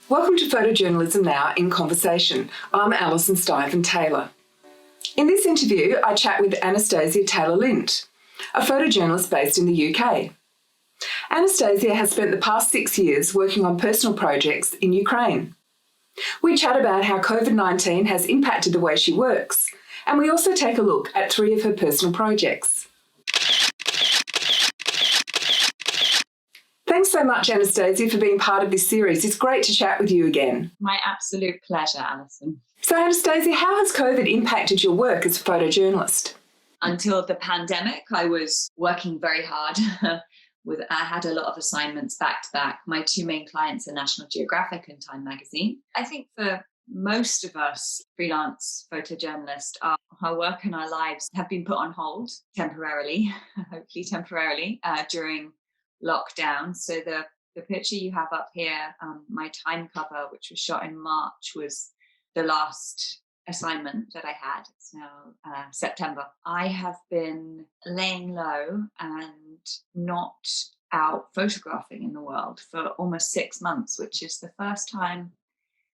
Welcome to Photojournalism Now in Conversation. I'm Alison Stieven-Taylor. In this interview, I chat with Anastasia Taylor-Lind, a photojournalist based in the UK. Anastasia has spent the past 6 years working on personal projects in Ukraine. We chat about how COVID-19 has impacted the way she works, and we also take a look at 3 of her personal projects. Thanks so much, Anastasia, for being part of this series. It's great to chat with you again. My absolute pleasure, Alison. So, Anastasia, how has COVID impacted your work as a photojournalist? Until the pandemic, I was working very hard. I had a lot of assignments back to back. My 2 main clients are National Geographic and Time magazine. I think for most of us freelance photojournalists, our work and our lives have been put on hold temporarily, hopefully temporarily, during lockdown. So the picture you have up here, my Time cover, which was shot in March, was the last assignment that I had. It's now September. I have been laying low and not out photographing in the world for almost 6 months, which is the first time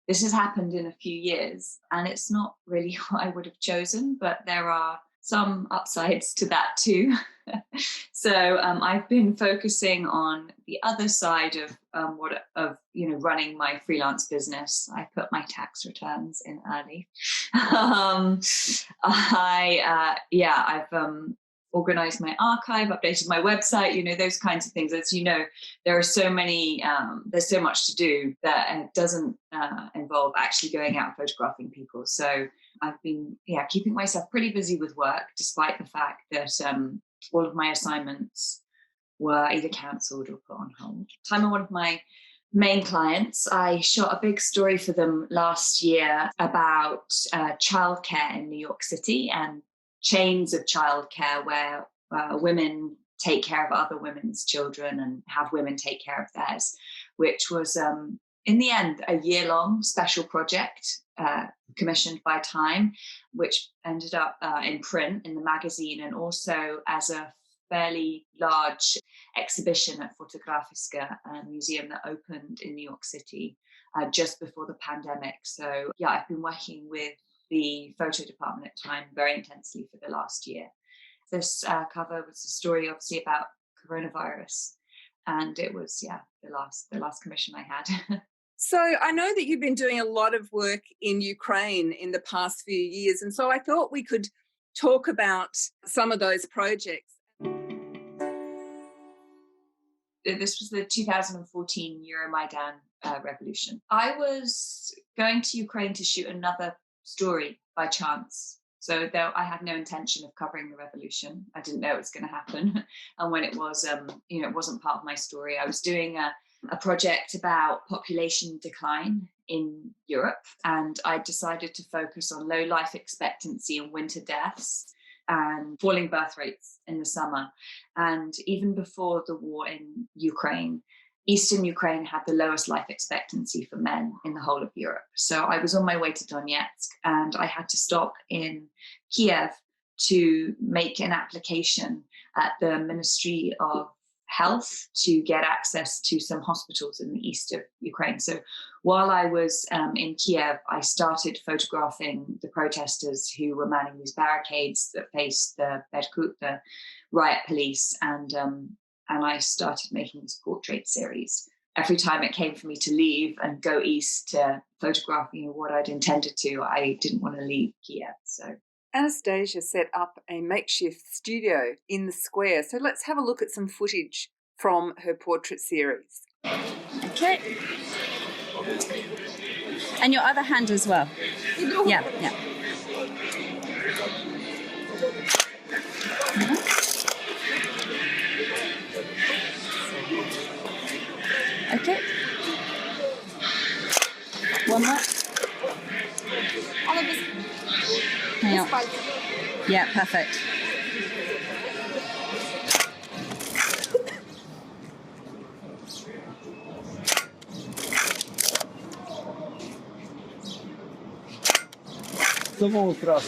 this has happened in a few years. And it's not really what I would have chosen, but there are some upsides to that too. So I've been focusing on the other side of running my freelance business. I put my tax returns in early. I've organized my archive, updated my website, those kinds of things. As you know, there are so many, there's so much to do that doesn't involve actually going out and photographing people. So I've been keeping myself pretty busy with work, despite the fact that all of my assignments were either cancelled or put on hold. Time are one of my main clients. I shot a big story for them last year about childcare in New York City and chains of childcare where women take care of other women's children and have women take care of theirs, which was in the end a year-long special project commissioned by Time, which ended up in print in the magazine and also as a fairly large exhibition at Fotografiska, a museum that opened in New York City just before the pandemic. So I've been working with the photo department at Time very intensely for the last year. This cover was a story obviously about coronavirus, and it was the last commission I had. So I know that you've been doing a lot of work in Ukraine in the past few years, and so I thought we could talk about some of those projects. This was the 2014 Euromaidan Revolution. I was going to Ukraine to shoot another story by chance. So I had no intention of covering the revolution. I didn't know it was going to happen. And when it was, it wasn't part of my story. I was doing a project about population decline in Europe. And I decided to focus on low life expectancy and winter deaths and falling birth rates in the summer. And even before the war in Ukraine, Eastern Ukraine had the lowest life expectancy for men in the whole of Europe. So I was on my way to Donetsk and I had to stop in Kiev to make an application at the Ministry of Health to get access to some hospitals in the east of Ukraine. So while I was in Kiev, I started photographing the protesters who were manning these barricades that faced the Berkut, the riot police, and I started making this portrait series. Every time it came for me to leave and go east to photograph, what I'd intended to, I didn't want to leave Kiev. So Anastasia set up a makeshift studio in the square. So let's have a look at some footage from her portrait series. Okay. And your other hand as well. Yeah. Okay. One more. Hang on. Yeah, perfect.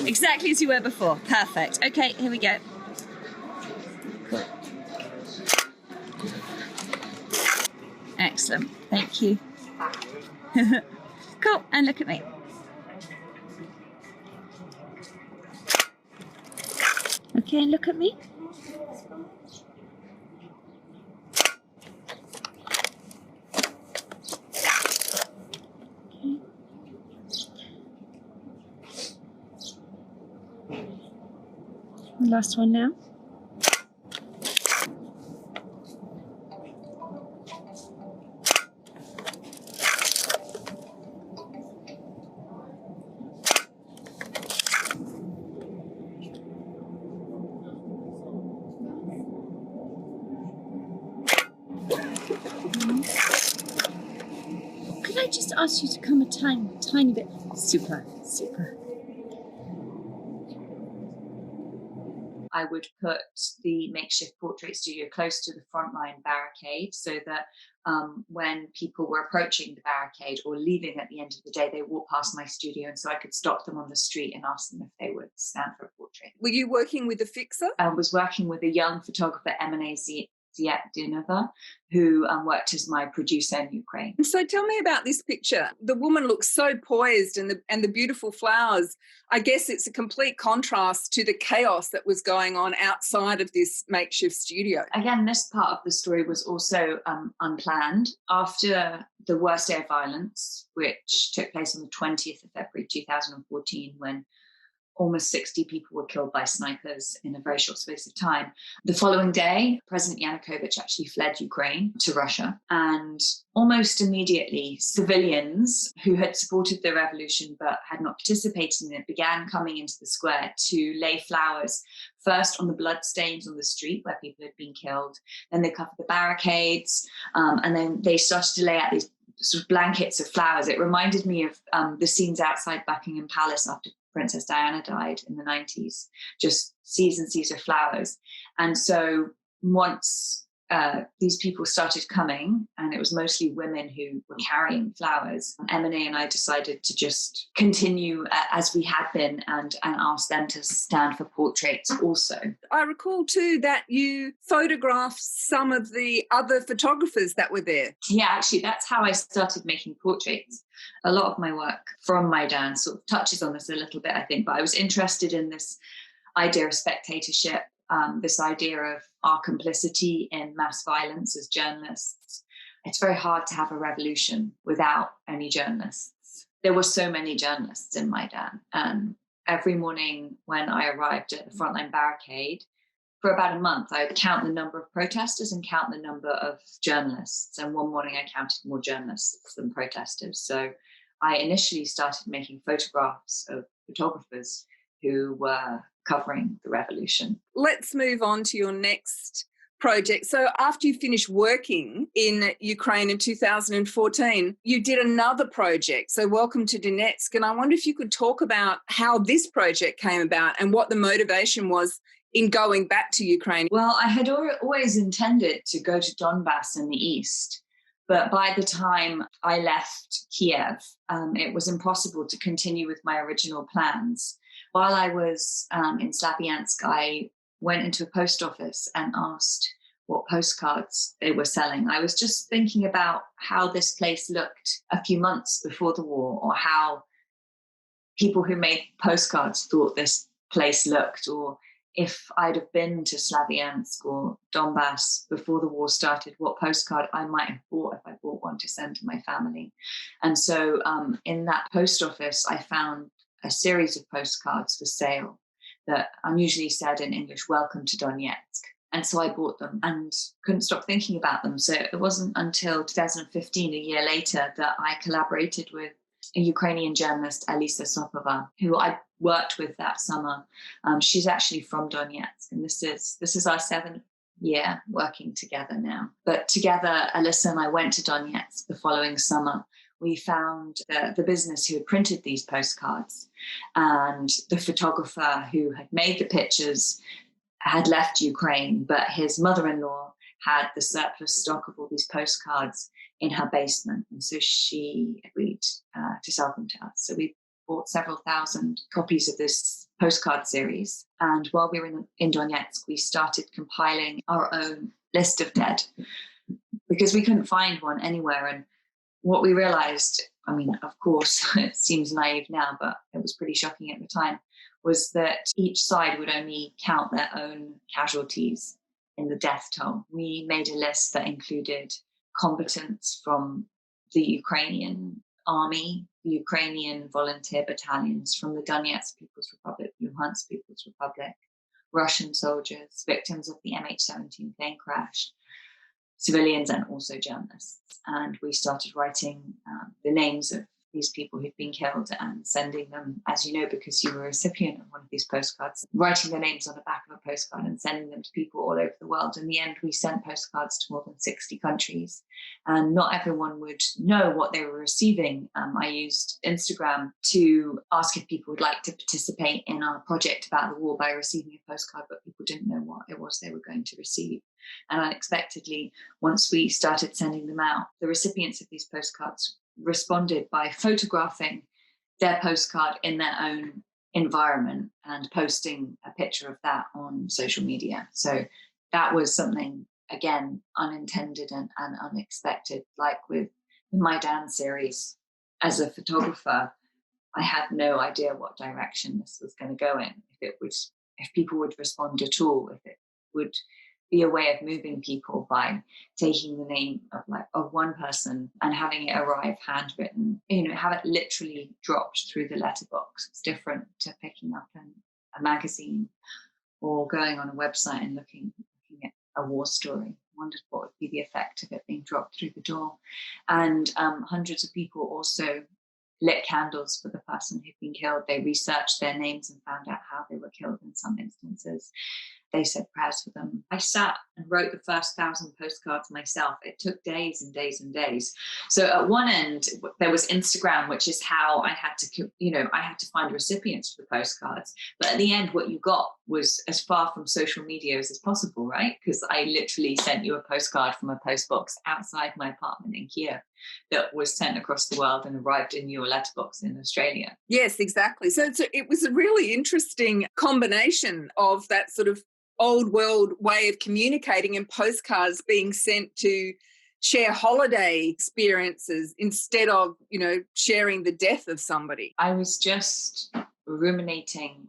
Exactly as you were before. Perfect. Okay, here we go. Excellent. Thank you. Cool, and look at me. Okay, and look at me. Okay. The last one now. Could I just ask you to come a tiny bit? Super. I would put the makeshift portrait studio close to the frontline barricade so that when people were approaching the barricade or leaving at the end of the day, they walked past my studio, and so I could stop them on the street and ask them if they would stand for a portrait. Were you working with a fixer? I was working with a young photographer, Anastasia Taylor-Lind, who worked as my producer in Ukraine. And so tell me about this picture. The woman looks so poised, and the beautiful flowers. I guess it's a complete contrast to the chaos that was going on outside of this makeshift studio. Again, this part of the story was also unplanned. After the worst day of violence, which took place on the 20th of February 2014, when almost 60 people were killed by snipers in a very short space of time. The following day, President Yanukovych actually fled Ukraine to Russia, and almost immediately, civilians who had supported the revolution but had not participated in it began coming into the square to lay flowers, first on the bloodstains on the street where people had been killed, then they covered the barricades, and then they started to lay out these sort of blankets of flowers. It reminded me of the scenes outside Buckingham Palace after Princess Diana died in the 90s, just seas and seas of flowers. And so once these people started coming, and it was mostly women who were carrying flowers, M&A and I decided to just continue as we had been and ask them to stand for portraits also. I recall too that you photographed some of the other photographers that were there. Yeah, actually, that's how I started making portraits. A lot of my work from Maidan sort of touches on this a little bit, I think, but I was interested in this idea of spectatorship, this idea of our complicity in mass violence as journalists. It's very hard to have a revolution without any journalists. There were so many journalists in Maidan, and every morning when I arrived at the frontline barricade, for about a month, I would count the number of protesters and count the number of journalists. And one morning I counted more journalists than protesters. So I initially started making photographs of photographers who were covering the revolution. Let's move on to your next project. So after you finished working in Ukraine in 2014, you did another project. So Welcome to Donetsk. And I wonder if you could talk about how this project came about and what the motivation was in going back to Ukraine. Well, I had always intended to go to Donbass in the east, but by the time I left Kiev, it was impossible to continue with my original plans. While I was in Slavyansk, I went into a post office and asked what postcards they were selling. I was just thinking about how this place looked a few months before the war, or how people who made postcards thought this place looked, or if I'd have been to Slavyansk or Donbass before the war started, what postcard I might have bought if I bought one to send to my family. And so in that post office, I found a series of postcards for sale that unusually said in English, "Welcome to Donetsk." And so I bought them and couldn't stop thinking about them. So it wasn't until 2015, a year later, that I collaborated with a Ukrainian journalist, Alisa Sopova, who I worked with that summer. She's actually from Donetsk, and this is our 7th year working together now. But together, Alisa and I went to Donetsk the following summer. We found the business who had printed these postcards, and the photographer who had made the pictures had left Ukraine, but his mother-in-law had the surplus stock of all these postcards in her basement. And so she agreed to sell them to us. So we bought several thousand copies of this postcard series. And while we were in Donetsk, we started compiling our own list of dead because we couldn't find one anywhere. And what we realized I mean, of course, it seems naive now, but it was pretty shocking at the time, was that each side would only count their own casualties in the death toll. We made a list that included combatants from the Ukrainian army, the Ukrainian volunteer battalions from the Donetsk People's Republic, Luhansk People's Republic, Russian soldiers, victims of the MH17 plane crash, civilians, and also journalists. And we started writing the names of these people who'd been killed and sending them, as you know, because you were a recipient of one of these postcards, writing their names on the back of a postcard and sending them to people all over the world. In the end, we sent postcards to more than 60 countries, and not everyone would know what they were receiving. I used Instagram to ask if people would like to participate in our project about the war by receiving a postcard, but people didn't know what it was they were going to receive. And unexpectedly, once we started sending them out, the recipients of these postcards responded by photographing their postcard in their own environment and posting a picture of that on social media. So that was something, again, unintended and unexpected. Like with the Maidan series, as a photographer, I had no idea what direction this was going to go in, if people would respond at all, if it would be a way of moving people by taking the name of one person and having it arrive handwritten, have it literally dropped through the letterbox. It's different to picking up a magazine or going on a website and looking at a war story. I wondered what would be the effect of it being dropped through the door. And hundreds of people also lit candles for the person who'd been killed. They researched their names and found out how they were killed in some instances. They said prayers for them. I sat and wrote the first 1,000 postcards myself. It took days and days and days. So at one end, there was Instagram, which is how I had to find recipients for the postcards. But at the end, what you got was as far from social media as possible, right? Because I literally sent you a postcard from a postbox outside my apartment in Kiev that was sent across the world and arrived in your letterbox in Australia. Yes, exactly. So it was a really interesting combination of that sort of old world way of communicating and postcards being sent to share holiday experiences instead of, sharing the death of somebody. I was just ruminating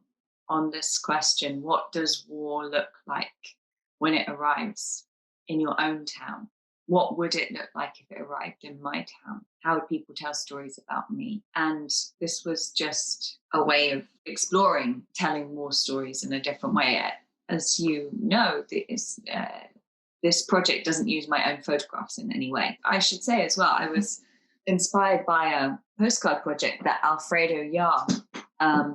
on this question. What does war look like when it arrives in your own town? What would it look like if it arrived in my town? How would people tell stories about me? And this was just a way of exploring telling war stories in a different way. As you know, this project doesn't use my own photographs in any way. I should say as well, I was inspired by a postcard project that Alfredo Yar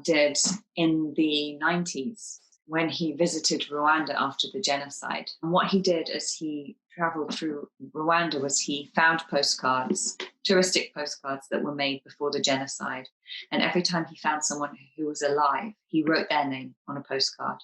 did in the 90s when he visited Rwanda after the genocide. And what he did as he traveled through Rwanda was he found postcards, touristic postcards that were made before the genocide. And every time he found someone who was alive, he wrote their name on a postcard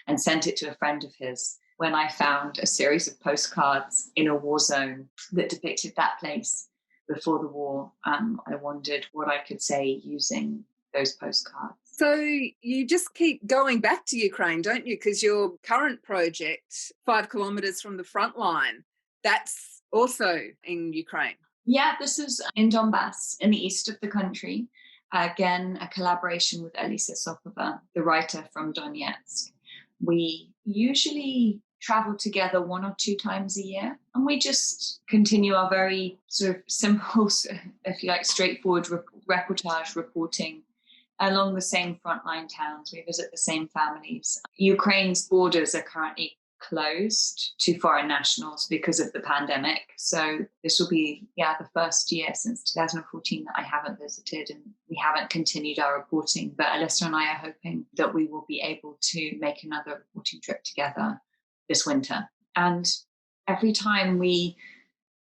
and sent it to a friend of his. When I found a series of postcards in a war zone that depicted that place before the war, I wondered what I could say using those postcards. So you just keep going back to Ukraine, don't you? Because your current project, 5 kilometres from the front line, that's also in Ukraine. Yeah, this is in Donbass, in the east of the country. Again, a collaboration with Alisa Sopova, the writer from Donetsk. We usually travel together 1 or 2 times a year, and we just continue our very sort of simple, if you like, straightforward reportage reporting along the same frontline towns. We visit the same families. Ukraine's borders are currently closed to foreign nationals because of the pandemic. So this will be, the first year since 2014 that I haven't visited, and we haven't continued our reporting. But Alyssa and I are hoping that we will be able to make another reporting trip together this winter. And every time we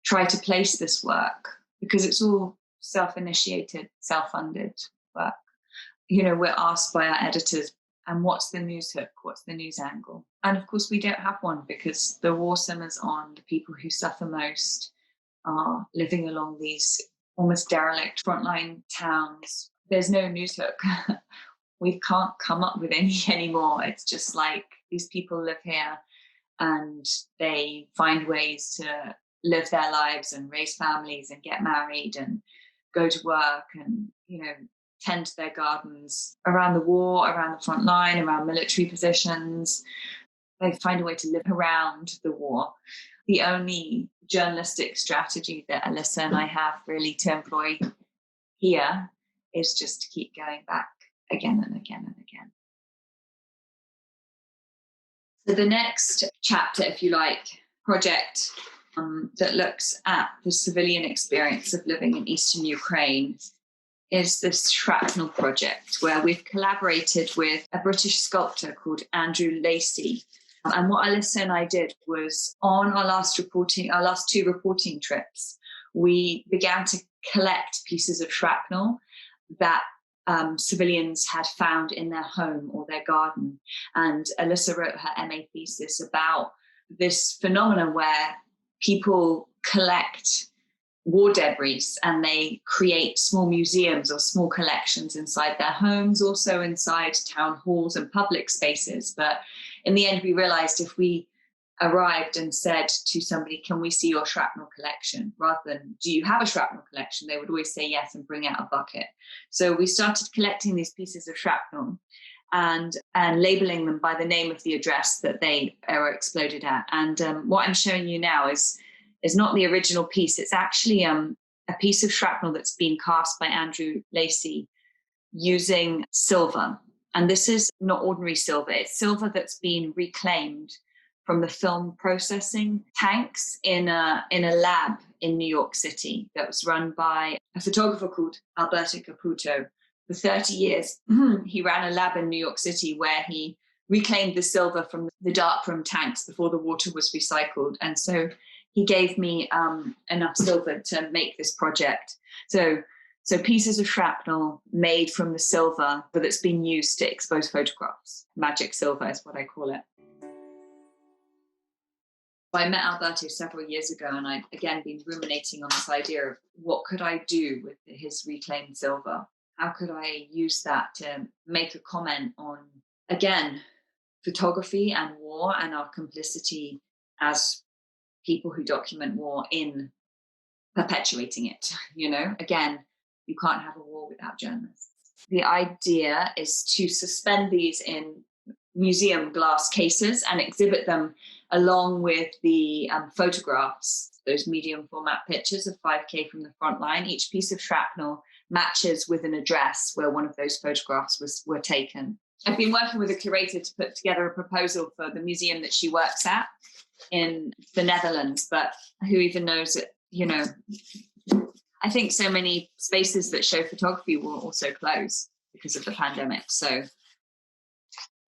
try to place this work, because it's all self-initiated, self-funded work, we're asked by our editors, and what's the news hook? What's the news angle? And of course, we don't have one, because the war simmers on. The people who suffer most are living along these almost derelict frontline towns. There's no news hook. We can't come up with any anymore. It's just like these people live here and they find ways to live their lives and raise families and get married and go to work and, tend to their gardens around the war, around the front line, around military positions. They find a way to live around the war. The only journalistic strategy that Alyssa and I have really to employ here is just to keep going back again and again and again. So the next chapter, if you like, project that looks at the civilian experience of living in eastern Ukraine is this Shrapnel project, where we've collaborated with a British sculptor called Andrew Lacey. And what Alyssa and I did was, on our last two reporting trips, we began to collect pieces of shrapnel that civilians had found in their home or their garden. And Alyssa wrote her MA thesis about this phenomenon where people collect war debris and they create small museums or small collections inside their homes, also inside town halls and public spaces. But in the end, we realized if we arrived and said to somebody, can we see your shrapnel collection, rather than, do you have a shrapnel collection, they would always say yes and bring out a bucket. So we started collecting these pieces of shrapnel and labeling them by the name of the address that they were exploded at. And what I'm showing you now is not the original piece. It's actually a piece of shrapnel that's been cast by Andrew Lacey using silver. And this is not ordinary silver. It's silver that's been reclaimed from the film processing tanks in a lab in New York City that was run by a photographer called Alberto Caputo. For 30 years, he ran a lab in New York City where he reclaimed the silver from the darkroom tanks before the water was recycled. And so he gave me enough silver to make this project. So pieces of shrapnel made from the silver, but that's been used to expose photographs. Magic silver is what I call it. I met Alberto several years ago, and I'd again been ruminating on this idea of what could I do with his reclaimed silver? How could I use that to make a comment on, again, photography and war and our complicity as people who document war in perpetuating it? Again, you can't have a war without journalists. The idea is to suspend these in museum glass cases and exhibit them along with the photographs, those medium format pictures of 5K from the front line. Each piece of shrapnel matches with an address where one of those photographs were taken. I've been working with a curator to put together a proposal for the museum that she works at in the Netherlands, but who even knows it, I think so many spaces that show photography will also close because of the pandemic. So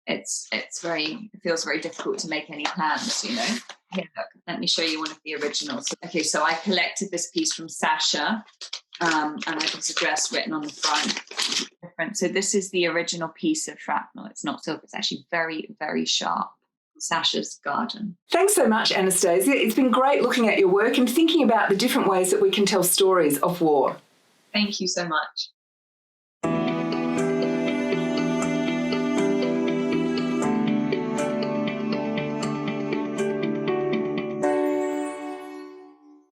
it feels very difficult to make any plans, Here, look, let me show you one of the originals. Okay, so I collected this piece from Sasha, and I have this address written on the front. So this is the original piece of shrapnel. It's not silver, it's actually very, very sharp. Sasha's garden. Thanks so much, Anastasia. It's been great looking at your work and thinking about the different ways that we can tell stories of war. Thank you so much.